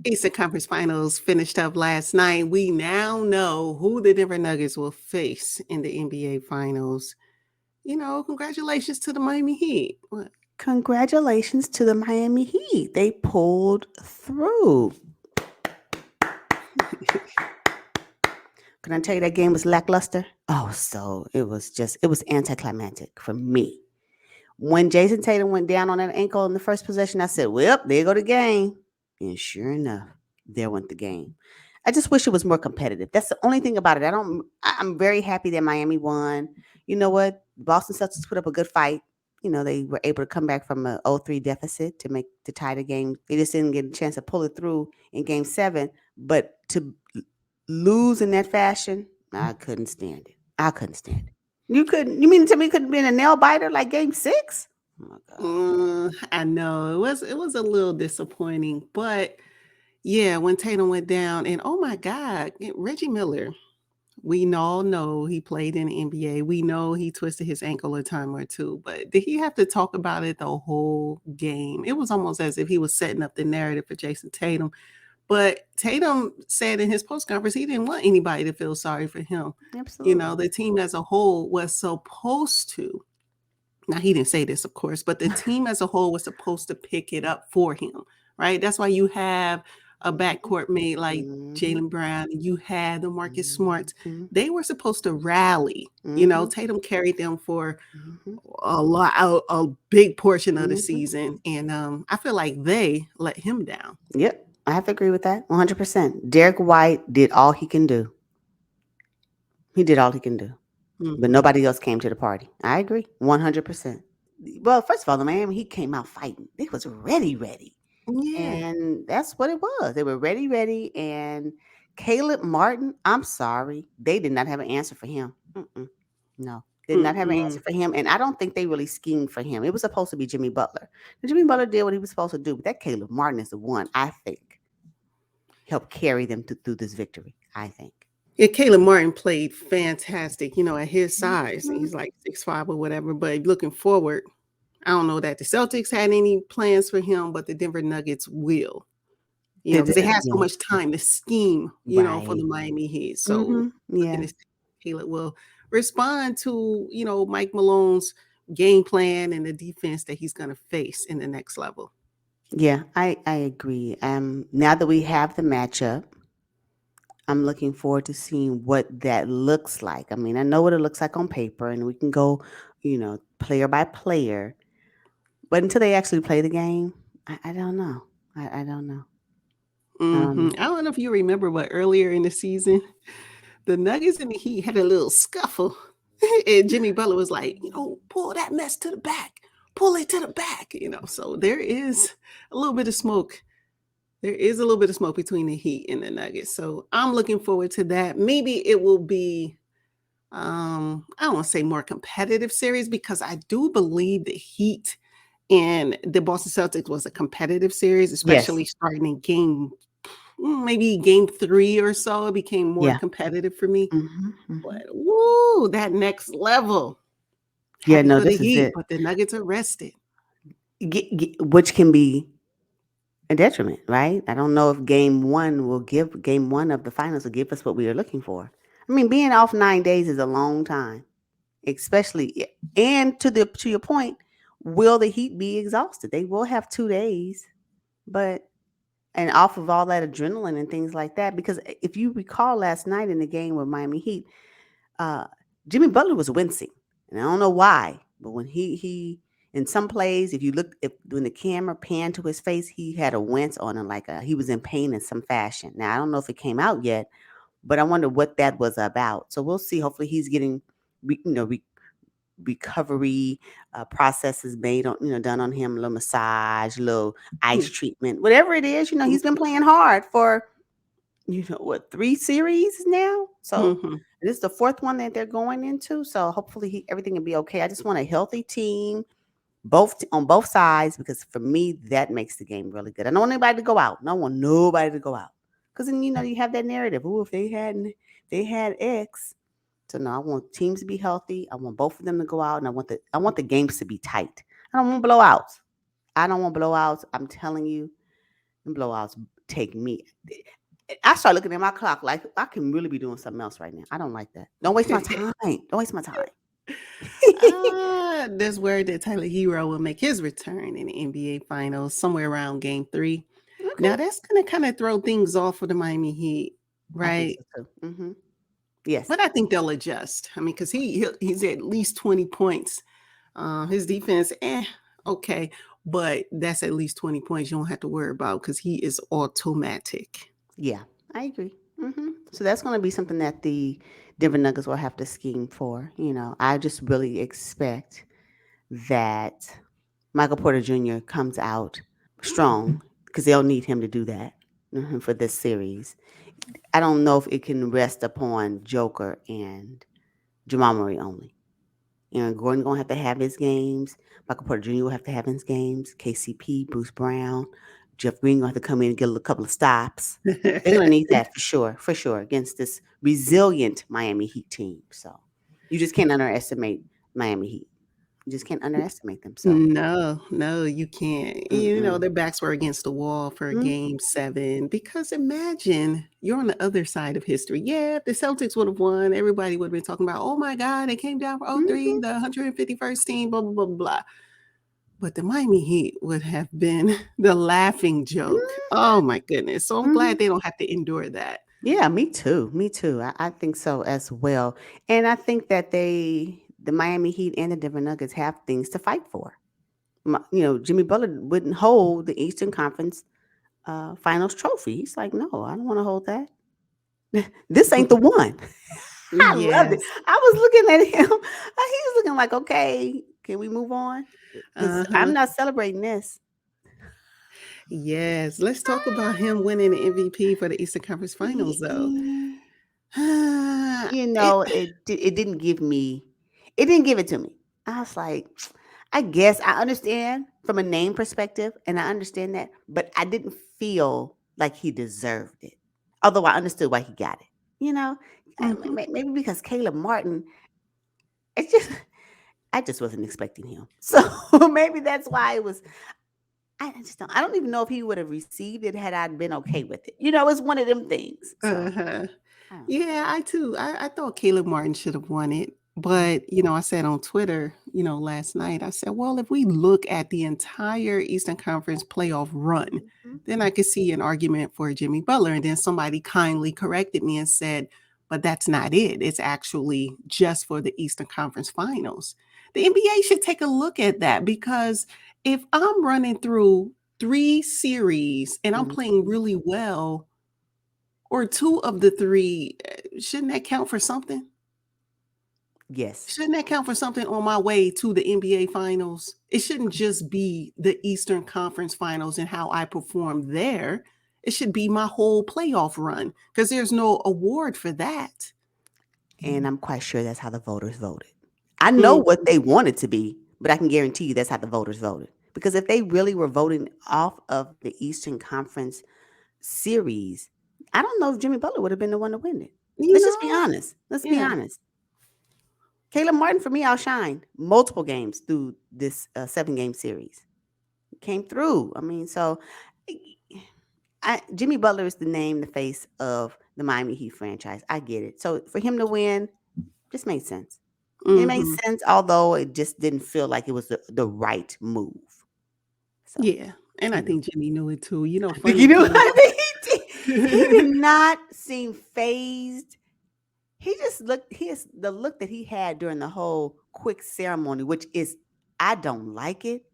Eastern Conference Finals finished up last night. We now know who the Denver Nuggets will face in the NBA Finals. Congratulations to the Miami Heat. What? Congratulations to the Miami Heat. They pulled through. Can I tell you that game was lackluster? Oh, so it was anticlimactic for me. When Jason Tatum went down on that ankle in the first possession, I said, well, there go the game. And sure enough, there went the game. I just wish it was more competitive. That's the only thing about it. I'm very happy that Miami won. You know what? Boston Celtics put up a good fight. They were able to come back from a 0-3 deficit to tie the game. They just didn't get a chance to pull it through in game 7, but to lose in that fashion, I couldn't stand it. I couldn't stand it. You couldn't. You mean to tell me it couldn't have been a nail biter like Game 6? Oh my god. I know it was a little disappointing, but yeah, when Tatum went down, and oh my God, Reggie Miller. We all know he played in the NBA. We know he twisted his ankle a time or two, but did he have to talk about it the whole game? It was almost as if he was setting up the narrative for Jason Tatum. But Tatum said in his post conference he didn't want anybody to feel sorry for him. Absolutely. The team as a whole was supposed to. Now he didn't say this, of course, but the team as a whole was supposed to pick it up for him, right? That's why you have a backcourt mate like Mhm. Jalen Brown, and you had the Marcus Smarts. Mhm. They were supposed to rally. Mhm. Tatum carried them for Mhm. a big portion of the Mhm. season, and I feel like they let him down. Yep. I have to agree with that 100%. Derek White did all he can do. He did all he can do. But Hmm. nobody else came to the party. I agree 100%. Well, first of all, the Miami Heat came out fighting. They was ready. Yeah. And that's what it was. They were ready. And Caleb Martin, I'm sorry, they did not have an answer for him. Mm-mm. No, did not have an answer Mm-mm. for him. And I don't think they really schemed for him. It was supposed to be Jimmy Butler. And Jimmy Butler did what he was supposed to do. But that Caleb Martin is the one I think helped carry them through this victory. I think. Yeah, Caleb Martin played fantastic, at his size. Mhm. He's like 6'5" or whatever. But looking forward, I don't know that the Celtics had any plans for him, but the Denver Nuggets will, because they had so Yeah. much time to scheme, for the Right. Miami Heat. So looking Yeah. to see if Caleb will respond to, Mike Malone's game plan and the defense that he's going to face in the next level. Yeah, I agree. Now that we have the matchup, I'm looking forward to seeing what that looks like. I mean, I know what it looks like on paper, and we can go, player by player. But until they actually play the game, I don't know. I don't know. I don't know. I don't know if you remember, but earlier in the season, the Nuggets and the Heat had a little scuffle. And Jimmy Butler was like, pull that mess to the back, pull it to the back, So there is a little bit of smoke. There is a little bit of smoke between the Heat and the Nuggets. So I'm looking forward to that. Maybe it will be, I don't want to say more competitive series, because I do believe the Heat and the Boston Celtics was a competitive series, Yes. especially starting in maybe game 3 or so. It became more Yeah. competitive for me. Hmm. But woo, that next level. Yeah. Happy No, for the this is Heat, it. but the Nuggets are rested. Which can be a detriment, right? I don't know if game one of the finals will give us what we are looking for. I mean, being off 9 days is a long time, especially and to your point, will the Heat be exhausted? They will have 2 days, but and off of all that adrenaline and things like that. Because if you recall last night in the game with Miami Heat, uh, Jimmy Butler was wincing, and I don't know why, but when he in some plays, if you look, if when the camera panned to his face, he had a wince on him, like he was in pain in some fashion. Now I don't know if it came out yet, but I wonder what that was about. So we'll see. Hopefully, he's getting recovery processes made on done on him, a little massage, a little ice Mm, treatment, whatever it is. He's been playing hard for what, 3 series now. So mhm. this is the fourth one that they're going into. So hopefully everything will be okay. I just want a healthy team, on both sides, because for me that makes the game really good. I don't want anybody to go out. I don't want nobody to go out, because then you have that narrative. Oh, if they had X. So no, I want teams to be healthy. I want both of them to go out, and I want the games to be tight. I don't want blowouts. I don't want blowouts. I'm telling you, and blowouts. take me. I start looking at my clock like I can really be doing something else right now. I don't like that. Don't waste my time. Don't waste my time. There's word that Tyler Hero will make his return in the NBA Finals somewhere around Game 3. Okay. Now that's going to kind of throw things off for the Miami Heat, I think right? so too. Yes. But I think they'll adjust. I mean, because he's at least 20 points. His defense, okay, but that's at least 20 points you don't have to worry about because he is automatic. Yeah, I agree. So that's going to be something that the Denver Nuggets will have to scheme for. I just really expect that Michael Porter Jr. comes out strong because they'll need him to do that for this series. I don't know if it can rest upon Joker and Jamal Murray only. Gordon gonna have to have his games. Michael Porter Jr. will have to have his games. KCP, Bruce Brown, Jeff Green gonna have to come in and get a couple of stops. They're gonna need that for sure, against this resilient Miami Heat team. So you just can't underestimate Miami Heat. You just can't underestimate them. So No, you can't. Their backs were against the wall for mm, Game 7 because imagine you're on the other side of history. Yeah, if the Celtics would have won, everybody would have been talking about, oh my God, they came down for '03, mhm, the 151st team, blah, blah, blah, blah. But the Miami Heat would have been the laughing joke. Oh my goodness. So I'm glad mhm. they don't have to endure that. Yeah, me too. Me too. I think so as well. And I think that the Miami Heat and the Denver Nuggets have things to fight for. Jimmy Butler wouldn't hold the Eastern Conference Finals trophy. He's like, no, I don't want to hold that. This ain't the one. I loved it. Yes. I was looking at him. He was looking like, okay, can we move on? Because I'm Uh-huh. not celebrating this. Yes. Let's talk about him winning the MVP for the Eastern Conference Finals, though. Yeah. It, It didn't give me, it didn't give it to me. I was like, I guess I understand from a name perspective, and I understand that, but I didn't feel like he deserved it. Although I understood why he got it. You know, mhm. Maybe because Caleb Martin, it's just, I just wasn't expecting him. So maybe that's why it was. I just don't. I don't even know if he would have received it had I been okay with it. It's one of them things. So Uh-huh. I don't know. Yeah, I too. I thought Caleb Martin should have won it. Mm, But, I said on Twitter, last night, I said, well, if we look at the entire Eastern Conference playoff run, mhm. then I could see an argument for Jimmy Butler. And then somebody kindly corrected me and said, but that's not it. It's actually just for the Eastern Conference finals. The NBA should take a look at that because if I'm running through 3 series and I'm Mhm. playing really well, or 2 of the 3, shouldn't that count for something? Yes. Shouldn't that count for something on my way to the NBA finals? It shouldn't just be the Eastern Conference Finals and how I perform there. It should be my whole playoff run because there's no award for that. And I'm quite sure that's how the voters voted. I know Mm, what they wanted to be, but I can guarantee you that's how the voters voted. Because if they really were voting off of the Eastern Conference series, I don't know if Jimmy Butler would have been the one to win it. you Let's just be know? honest. Let's be Yeah. honest. Caleb Martin, for me, outshined multiple games through this 7-game series. Came through. I mean, so Jimmy Butler is the name, the face of the Miami Heat franchise. I get it. So for him to win just made sense. It made Mhm. sense, although it just didn't feel like it was the right move. So, Yeah, and I you know. think Jimmy knew it too. You Funny know thing. what I mean? He did not seem phased. He just looked his the look that he had during the whole quick ceremony, which is I don't like it.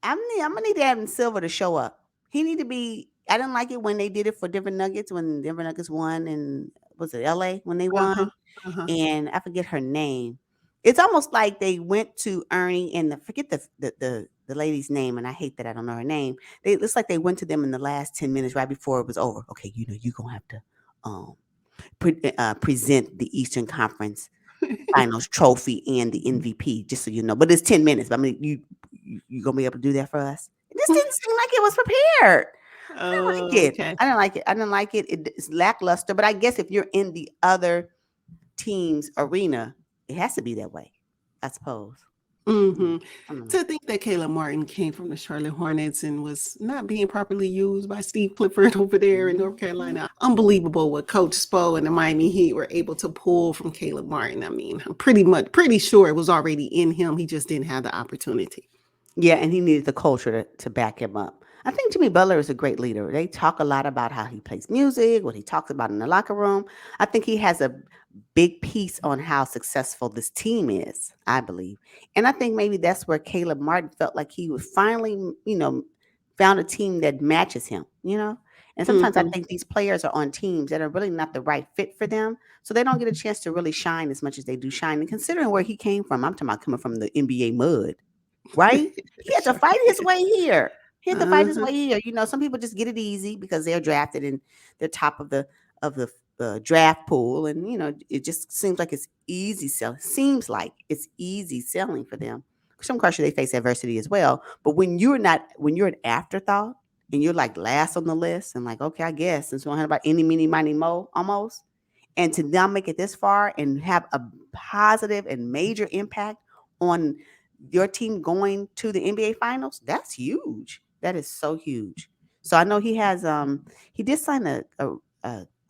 I'm gonna need Adam Silver to show up. He need to be. I didn't like it when they did it for Denver Nuggets when Denver Nuggets won, and was it LA when they Uh-huh, won? uh-huh. And I forget her name. It's almost like they went to Ernie and forget the lady's name, and I hate that I don't know her name. It's like they went to them in the last 10 minutes right before it was over. Okay, you're gonna have to um, present the Eastern Conference Finals trophy and the MVP, just so you know. But it's 10 minutes. But I mean, you gonna be able to do that for us? This didn't seem like it was prepared. I didn't like Oh, it. okay. I didn't like it. I didn't like it. It's lackluster. But I guess if you're in the other team's arena, it has to be that way, I suppose. Hmm. I don't know. To think that Caleb Martin came from the Charlotte Hornets and was not being properly used by Steve Clifford over there in North Mhm. Carolina. Unbelievable what Coach Spo and the Miami Heat were able to pull from Caleb Martin. I mean, I'm pretty sure it was already in him. He just didn't have the opportunity. Yeah, and he needed the culture to back him up. I think Jimmy Butler is a great leader. They talk a lot about how he plays music, what he talks about in the locker room. I think he has a big piece on how successful this team is, I believe. And I think maybe that's where Caleb Martin felt like he was finally, found a team that matches him, you know? And sometimes I Hmm. think these players are on teams that are really not the right fit for them. So they don't get a chance to really shine as much as they do shine. And considering where he came from, I'm talking about coming from the NBA mud, right? He had to Sure. fight his way here. He had to fight his Uh-huh. way here. Some people just get it easy because they're drafted and they're top of the draft pool, and it just seems like it's easy selling. Seems like it's easy selling for them. Some culture they face adversity as well, but when you're an afterthought and you're like last on the list and like, okay, I guess since we don't have about any, mini, money, mo, almost, and to now make it this far and have a positive and major impact on your team going to the NBA finals, that's huge. That is so huge. So I know he did sign a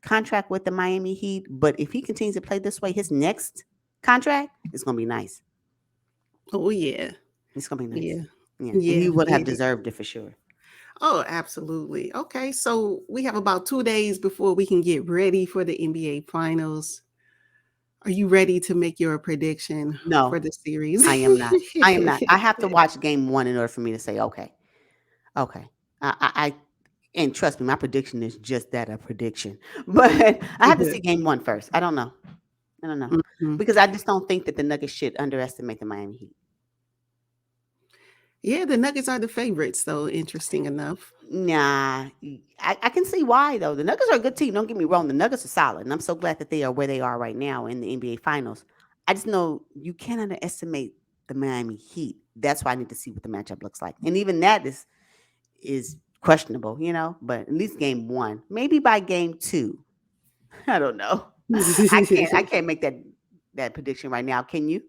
contract with the Miami Heat, but if he continues to play this way, his next contract is going to be nice. Oh yeah. It's going to be nice. Yeah. Yeah, and he Yeah. would have Yeah. deserved it for sure. Oh, absolutely. Okay, so we have about 2 days before we can get ready for the NBA Finals. Are you ready to make your prediction for No, the series? I am not. I am not. I have to watch game one in order for me to say okay. Okay. I and trust me, my prediction is just that, a prediction. But I have to see game one first. I don't know. I don't know. Mhm. Because I just don't think that the Nuggets should underestimate the Miami Heat. Yeah, the Nuggets are the favorites, though. Interesting enough. Nah, I can see why though. The Nuggets are a good team. Don't get me wrong. The Nuggets are solid, and I'm so glad that they are where they are right now in the NBA Finals. I just know you can't underestimate the Miami Heat. That's why I need to see what the matchup looks like, and even that is questionable. But at least game one, maybe by game two, I don't know. I can't make that prediction right now. Can you?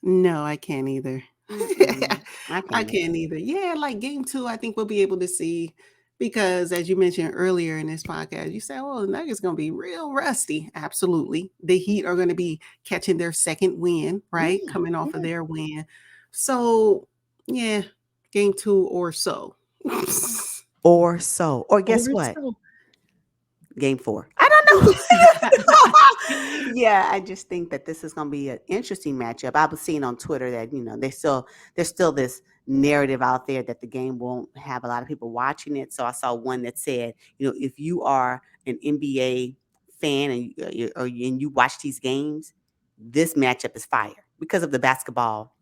No, I can't either. Mm-mm, I I can't. can't either. Yeah, like game two, I think we'll be able to see because as you mentioned earlier in this podcast, you said, "Oh, the Nuggets going to be real rusty." Absolutely. The Heat are going to be catching their second win, right? Yeah, Coming off of yeah. their win. So, yeah, game two or so. Or so. Or Or guess what? so. Game four. I don't know. Yeah, I just think that this is going to be an interesting matchup. I was seeing on Twitter that there's still this narrative out there that the game won't have a lot of people watching it. So I saw one that said, if you are an NBA fan and you watch these games, this matchup is fire because of the basketball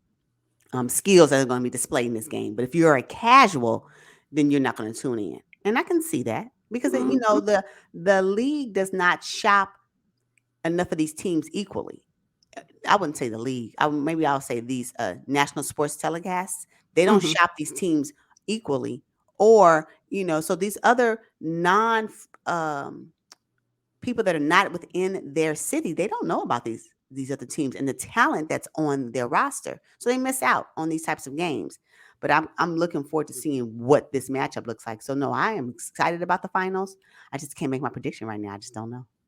skills that are going to be displayed in this game. But if you're a casual, then you're not going to tune in, and I can see that because Mhm. the league does not shop enough of these teams equally. I wouldn't say the league. Maybe I'll say these national sports telecasts. They don't Mhm. shop these teams equally, or so these other non people that are not within their city, they don't know about these other teams and the talent that's on their roster. So they miss out on these types of games. But I'm looking forward to seeing what this matchup looks like. So no, I am excited about the finals. I just can't make my prediction right now. I just don't know.